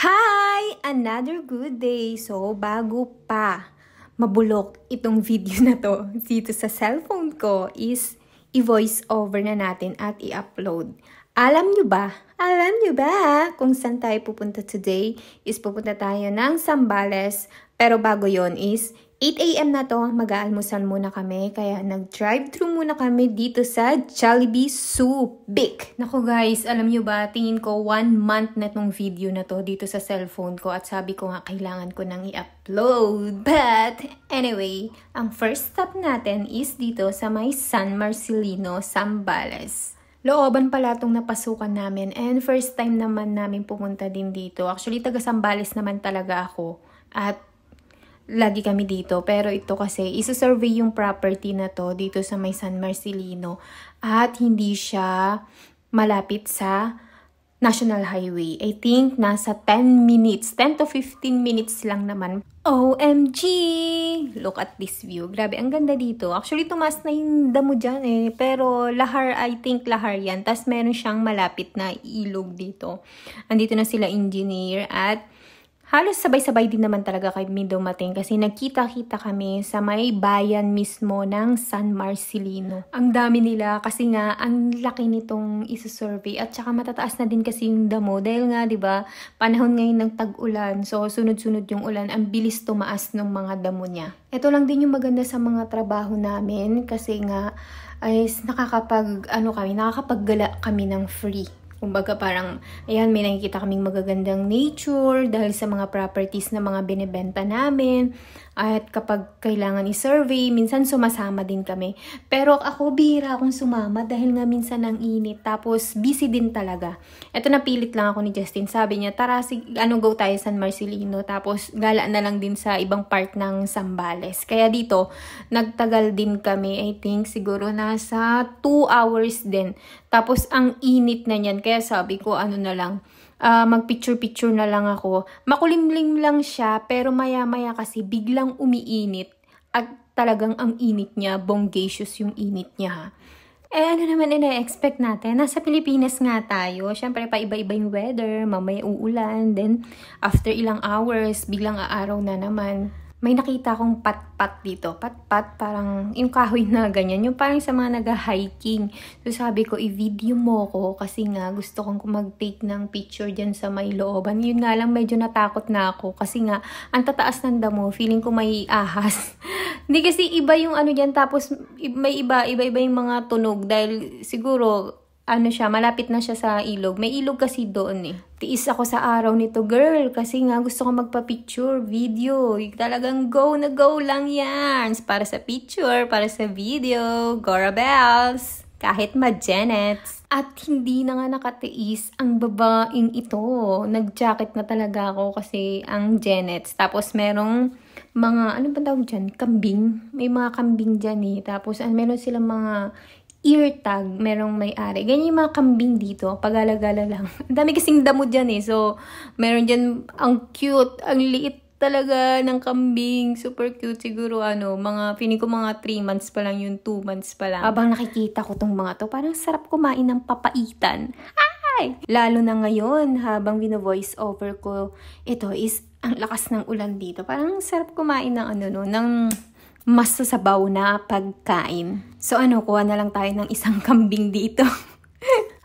Hi! Another good day. So, bago pa mabulok itong video na to dito sa cellphone ko is i-voice over na natin at i-upload. Alam nyo ba kung saan tayo pupunta today? Is pupunta tayo ng Zambales. Pero bago yon is 8 AM na to, mag-aalmusal muna kami. Kaya nag-drive-thru muna kami dito sa Jollibee Subic. Naku guys, alam nyo ba, tingin ko 1 month na tong video na to dito sa cellphone ko. At sabi ko nga, kailangan ko nang i-upload. But anyway, ang first stop natin is dito sa may San Marcelino, Zambales. Looban pala itong napasukan namin and first time naman namin pumunta din dito. Actually, taga Zambales naman talaga ako at lagi kami dito. Pero ito kasi, isa-survey yung property na to dito sa may San Marcelino at hindi siya malapit sa National Highway. I think nasa 10 to 15 minutes lang naman. OMG! Look at this view. Grabe, ang ganda dito. Actually, tumas na yung damo dyan eh. Pero lahar, I think lahar yan. Tapos meron siyang malapit na ilog dito. Andito na sila engineer at halos sabay-sabay din naman talaga kami dumating kasi nagkita-kita kami sa may bayan mismo ng San Marcelino. Ang dami nila kasi nga ang laki nitong isusurvey at saka matataas na din kasi yung damo dahil nga 'di ba panahon ngayon ng tag-ulan. So sunod-sunod yung ulan, ang bilis tumaas ng mga damo niya. Ito lang din yung maganda sa mga trabaho namin kasi nga ay nakakapaggala kami ng free. Kumbaga parang, ayan, may nakikita kaming magagandang nature dahil sa mga properties na mga binibenta namin. At kapag kailangan i-survey, minsan sumasama din kami. Pero ako, bihira akong sumama dahil nga minsan ang init. Tapos, busy din talaga. Ito, napilit lang ako ni Justin. Sabi niya, tara, go tayo San Marcelino. Tapos, gala na lang din sa ibang part ng Zambales. Kaya dito, nagtagal din kami. I think, siguro nasa 2 hours din. Tapos, ang init na niyan. Kaya sabi ko, mag-picture-picture na lang ako. Makulimlim lang siya, pero maya-maya kasi biglang umiinit. At talagang ang init niya, bonggacious yung init niya. Ano naman ina-expect natin? Nasa Pilipinas nga tayo. Siyempre, pa-iba-iba yung weather. Mamaya uulan. Then, after ilang hours, biglang aaraw na naman. May nakita akong pat-pat dito. Pat-pat, parang yung kahoy na ganyan. Yung parang sa mga nag-hiking. So sabi ko, i-video mo ko kasi nga gusto kong mag-take ng picture dyan sa may looban. Yun nga lang, medyo natakot na ako kasi nga, ang tataas ng damo. Feeling ko may ahas. Hindi kasi iba yung ano dyan. Tapos may iba-iba yung mga tunog dahil siguro malapit na siya sa ilog. May ilog kasi doon eh. Tiis ako sa araw nito, girl. Kasi nga gusto ko magpa-picture, video. Talagang go na go lang yan. Para sa picture, para sa video. Gora Bells. Kahit ma-Janets. At hindi na nga nakatiis ang babaeng ito. Nag-jacket na talaga ako kasi ang Janets. Tapos merong mga, ano ba tawag dyan? Kambing. May mga kambing dyan eh. Tapos meron silang mga ear tag, merong may-ari. Ganyan yung mga kambing dito, pag-alagala lang. Ang dami kasing damo dyan eh. So, meron dyan, ang cute, ang liit talaga ng kambing. Super cute siguro, feeling ko mga 3 months pa lang yun, 2 months pa lang. Habang nakikita ko tong mga to, parang sarap kumain ng papaitan. Ay! Lalo na ngayon, habang vino-voice over ko, ito is, ang lakas ng ulan dito. Parang sarap kumain ng ng mas sasabaw na pagkain. So kuha na lang tayo ng isang kambing dito.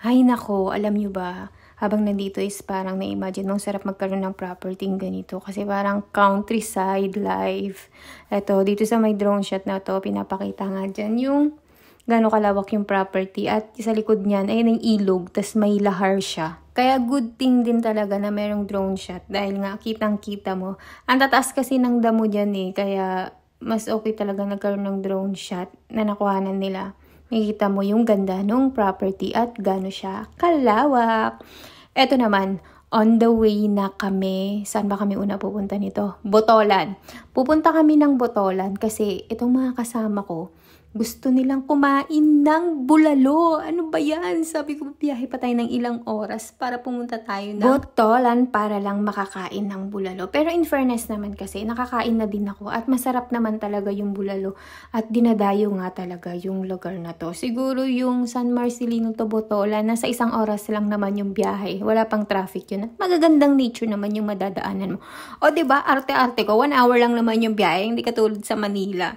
Ay nako, alam nyo ba, habang nandito is parang na-imagine mong sarap magkaroon ng property ganito. Kasi parang countryside life. Eto, dito sa may drone shot na to, pinapakita nga dyan yung gano'ng kalawak yung property. At sa likod niyan, ayun ang ilog, tas may lahar siya. Kaya good thing din talaga na merong drone shot. Dahil nga, kitang-kita mo. Ang tataas kasi ng damo dyan eh, kaya mas okay talaga nagkaroon ng drone shot na nakuhanan nila. Makikita mo yung ganda ng property at gano'n siya kalawak. Eto naman, on the way na kami. Saan ba kami una pupunta nito? Botolan. Pupunta kami ng Botolan kasi itong mga kasama ko, Gusto nilang kumain ng bulalo. Ano ba yan? Sabi ko, biyahe pa tayo ng ilang oras para pumunta tayo ng Botolan para lang makakain ng bulalo. Pero in fairness naman kasi, nakakain na din ako at masarap naman talaga yung bulalo. At dinadayo nga talaga yung lugar na to. Siguro yung San Marcelino to Botolan, nasa 1 oras lang naman yung biyahe. Wala pang traffic yun. At magagandang nature naman yung madadaanan mo. O diba, arte-arte ko, 1 hour lang naman yung biyahe. Hindi katulad sa Manila.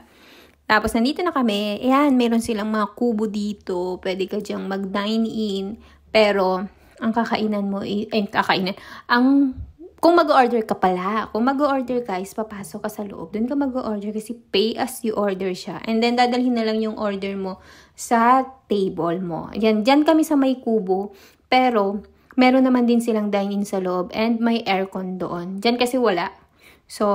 Tapos, nandito na kami. Ayan, meron silang mga kubo dito. Pwede ka dyang mag-dine-in. Pero, ang kakainan mo, kung mag-order ka pala, kung mag-order ka, is papasok ka sa loob. Doon ka mag-order kasi pay as you order siya. And then, dadalhin na lang yung order mo sa table mo. Yan, dyan kami sa may kubo. Pero, meron naman din silang dine-in sa loob and may aircon doon. Dyan kasi wala. So,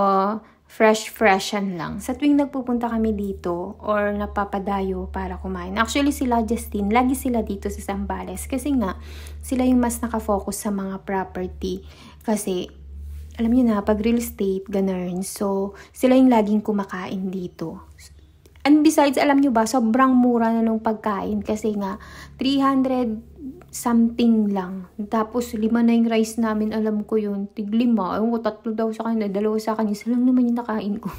freshan lang. Sa tuwing nagpupunta kami dito or napapadayo para kumain. Actually, sila Justin, lagi sila dito sa Zambales kasi nga, sila yung mas nakafocus sa mga property. Kasi, alam niyo na, pag real estate, ganun. So, sila yung laging kumakain dito. And besides, alam niyo ba, sobrang mura na nung pagkain kasi nga, 300 something lang. Tapos, 5 na yung rice namin, alam ko yun. Tig-5. Ayun ko, 3 daw sa kanila, 2 sa kanila. Isa lang naman yung nakain ko.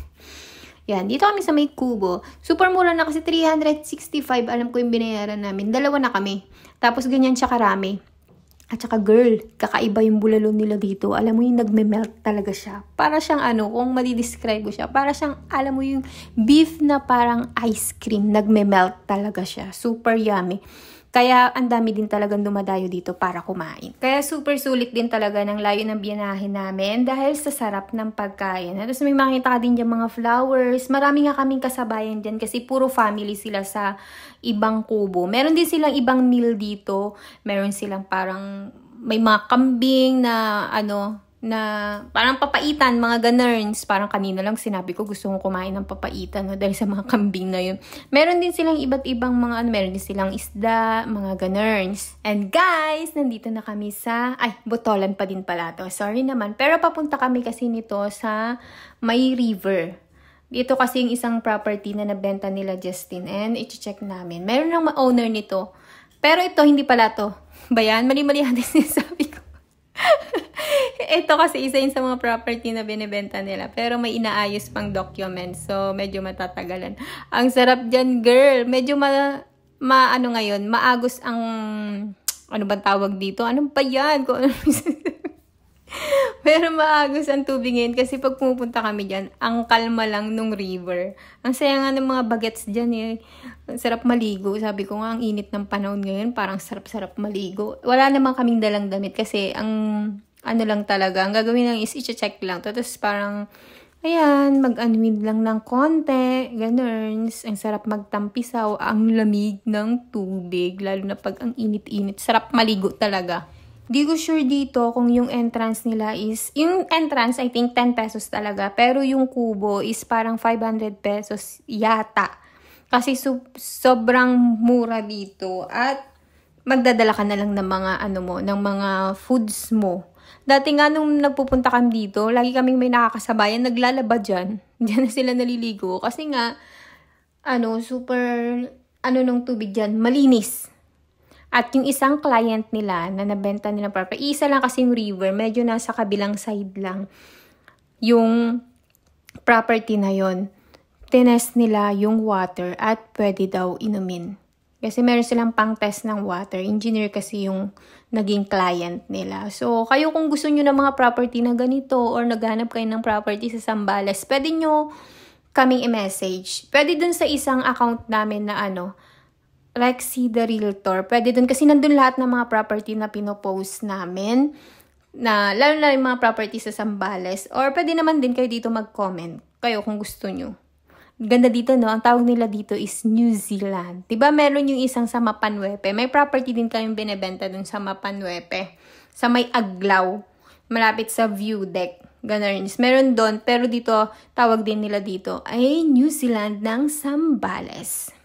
Yan, dito kami sa may kubo. Super mura na kasi 365, alam ko yung binayaran namin. 2 na kami. Tapos, ganyan siya karami. At saka, girl, kakaiba yung bulalo nila dito. Alam mo yung nagme-melt talaga siya. Para siyang kung madidescribe ko siya, para siyang, alam mo yung beef na parang ice cream. Nagme-melt talaga siya. Super yummy. Kaya, ang dami din talagang dumadayo dito para kumain. Kaya, super sulit din talaga ng layo ng biyanahin namin dahil sa sarap ng pagkain. Tapos, may makita ka din dyan mga flowers. Marami nga kaming kasabayan dyan kasi puro family sila sa ibang kubo. Meron din silang ibang meal dito. Meron silang parang, may mga kambing na, na parang papaitan, mga ganerns. Parang kanina lang sinabi ko gusto kong kumain ng papaitan dahil sa mga kambing na yun. Meron din silang iba't ibang mga meron din silang isda, mga ganerns. And guys, nandito na kami sa, Botolan pa din pala to. Sorry naman. Pero papunta kami kasi nito sa may river. Dito kasi yung isang property na nabenta nila Justin and i-check namin. Meron lang owner nito. Pero ito, hindi pala to. Bayan, mali-mali natin sinasabi ko. Ito kasi isa yun sa mga property na binibenta nila. Pero may inaayos pang documents. So, medyo matatagalan. Ang sarap dyan, girl. Medyo ngayon, maagos ang, ano ba tawag dito? Ano ba yan? Pero maagos ang tubig ngayon kasi pag pumupunta kami dyan, ang kalma lang nung river. Ang saya nga ng mga bagets dyan eh. Sarap maligo. Sabi ko nga, ang init ng panahon ngayon, parang sarap-sarap maligo. Wala naman kaming dalang damit kasi ang lang talaga, ang gagawin lang is i-check lang. Tapos parang, ayan, mag-unwind lang ng konti, ganun. Ang sarap magtampisaw, ang lamig ng tubig, lalo na pag ang init-init. Sarap maligo talaga. Di ko sure dito kung yung entrance nila is, yung entrance I think 10 pesos talaga, pero yung kubo is parang 500 pesos yata. Kasi sobrang mura dito at magdadala ka na lang ng mga ng mga foods mo. Dati nga nung nagpupunta kami dito, lagi kaming may nakakasabayan, naglalaba dyan. Diyan na sila naliligo. Kasi nga, super, nung tubig dyan, malinis. At yung isang client nila na nabenta nila property, isa lang kasi yung river, medyo nasa kabilang side lang yung property na yon. Tinest nila yung water at pwede daw inumin. Kasi meron silang pang-test ng water. Engineer kasi yung naging client nila. So, kayo kung gusto nyo ng mga property na ganito or naghanap kayo ng property sa Zambales, pwede nyo kaming i-message. Pwede dun sa isang account namin na Lexi the Realtor. Pwede dun kasi nandun lahat ng mga property na pinopost namin. Lalo na yung mga property sa Zambales. Or pwede naman din kayo dito mag-comment. Kayo kung gusto nyo. Ganda dito, no? Ang tawag nila dito is New Zealand. Diba meron yung isang sa Mapanwepe? May property din kayong binibenta dun sa Mapanwepe. Sa may Aglaw. Malapit sa view deck. Ganun. Meron doon. Pero dito, tawag din nila dito ay New Zealand ng Zambales.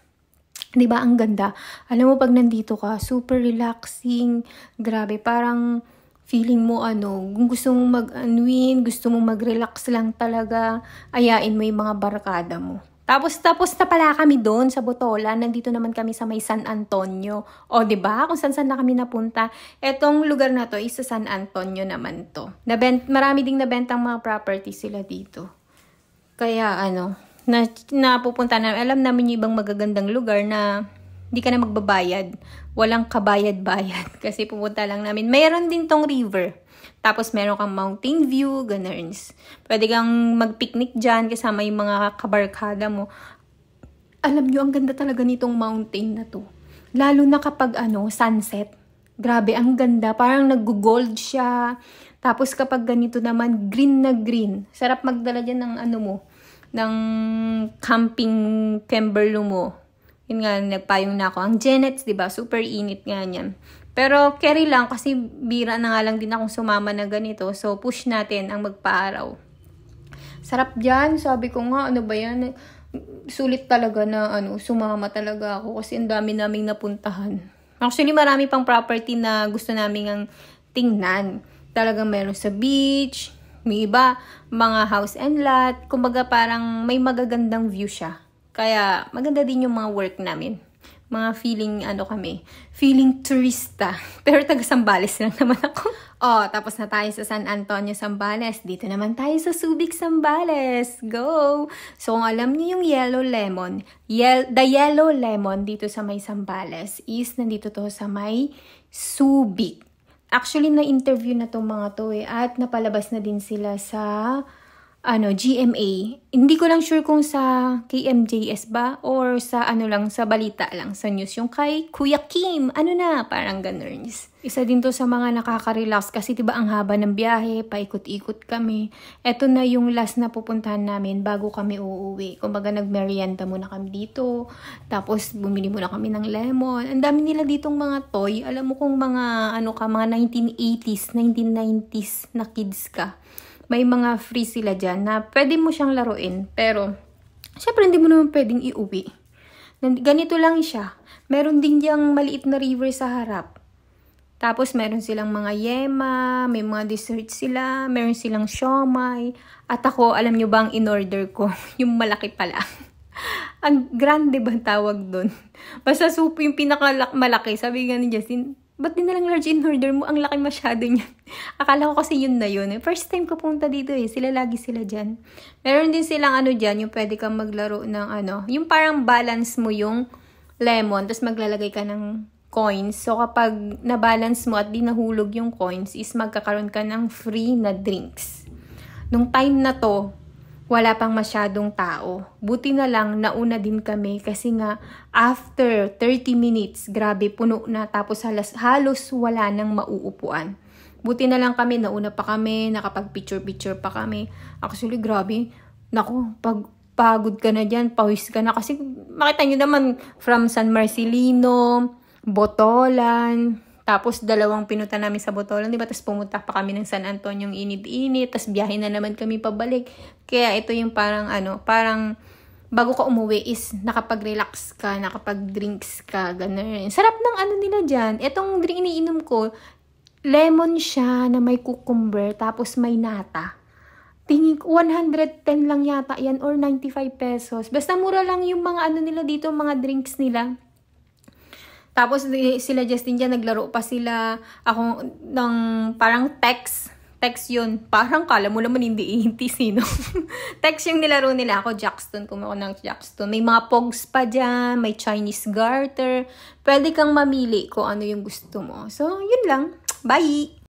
Diba? Ang ganda. Alam mo, pag nandito ka, super relaxing. Grabe. Parang feeling mo kung gusto mong mag-unwind, gusto mong mag-relax lang talaga, ayain mo yung mga barkada mo. Tapos na pala kami doon sa Botolan. Nandito naman kami sa may San Antonio. O, 'di ba? Kung saan na kami napunta. Etong lugar na to is sa San Antonio naman to. Marami ding nabentang mga property sila dito. Kaya napupunta na. Alam namin yung ibang magagandang lugar na hindi ka na magbabayad. Walang kabayad-bayad. Kasi pupunta lang namin. Mayroon din tong river. Tapos meron kang mountain view, ganun. Pwede kang mag-picnic dyan kasama yung mga kabarkada mo. Alam nyo, ang ganda talaga nitong mountain na to. Lalo na kapag sunset. Grabe, ang ganda. Parang nag-gold siya. Tapos kapag ganito naman, green na green. Sarap magdala dyan ng ng camping Kimberlo mo. Yun nga, nagpayong na ako. Ang Genets, diba? Super init nga niyan. Pero carry lang kasi bira na nga lang din akong sumama na ganito. So push natin ang magpa-araw. Sarap dyan. Sabi ko nga, ano ba yan? Sulit talaga na sumama talaga ako kasi ang dami naming napuntahan. Actually, marami pang property na gusto naming ang tingnan. Talagang meron sa beach, may iba, mga house and lot. Kumbaga parang may magagandang view siya. Kaya maganda din yung mga work namin. Mga feeling turista. Pero taga Zambales lang naman ako. Tapos na tayo sa San Antonio, Zambales. Dito naman tayo sa Subic, Zambales. Go! So, kung alam niyo yung yellow lemon, the yellow lemon dito sa may Zambales is nandito to sa may Subic. Actually, na-interview na tong mga to at napalabas na din sila sa GMA. Hindi ko lang sure kung sa KMJS ba or sa sa balita lang, sa news. Yung kay Kuya Kim, parang ganun. Isa din to sa mga nakaka-relax kasi diba ang haba ng biyahe, paikot-ikot kami. Eto na yung last na pupuntahan namin bago kami uuwi. Kumbaga nagmerienda muna kami dito, tapos bumili muna kami ng lemon. Ang dami nila ditong mga toy. Alam mo kung mga mga 1980s, 1990s na kids ka. May mga free sila dyan na pwede mo siyang laruin. Pero, syempre hindi mo naman pwedeng iuwi. Ganito lang siya. Meron din diyang maliit na river sa harap. Tapos, meron silang mga yema, may mga dessert sila, meron silang siomai. At ako, alam nyo ba ang in-order ko? Yung malaki pala. Ang grande ba tawag doon? Basta soup yung pinakamalaki. Sabi nga ni Justin, ba't din na lang large in-order mo? Ang laki masyado niyan. Akala ko kasi yun na yun. First time ko punta dito lagi sila dyan. Meron din silang dyan, yung pwede kang maglaro ng yung parang balance mo yung lemon, tapos maglalagay ka ng coins. So kapag na-balance mo at di nahulog yung coins, is magkakaroon ka ng free na drinks. Nung time na to, wala pang masyadong tao. Buti na lang, nauna din kami kasi nga after 30 minutes, grabe, puno na. Tapos halos wala nang mauupuan. Buti na lang kami, nauna pa kami, nakapag-picture-picture pa kami. Actually, grabe. Naku, pag pagod ka na dyan, pawis ka na. Kasi makita nyo naman, from San Marcelino, Botolan, tapos 2 pinunta namin sa Botolan, diba? Tapos pumunta pa kami ng San Antonio, yung init-init. Tapos biyahe na naman kami pabalik. Kaya ito yung parang bago ka umuwi is nakapag-relax ka, nakapag-drinks ka, ganun. Sarap ng nila dyan. Itong drink iniinom ko, lemon siya na may cucumber, tapos may nata. Tingin ko, 110 lang yata yan or 95 pesos. Basta mura lang yung mga nila dito, mga drinks nila. Tapos sila Justin dyan, naglaro pa sila. Ako ng parang text yun. Parang kala mo naman hindi 80 sino. Text yung nilaro nila. Ako Jackstone, kumuha ko ng Jackstone. May mga pogs pa dyan, may Chinese garter. Pwede kang mamili kung ano yung gusto mo. So, yun lang. Bye!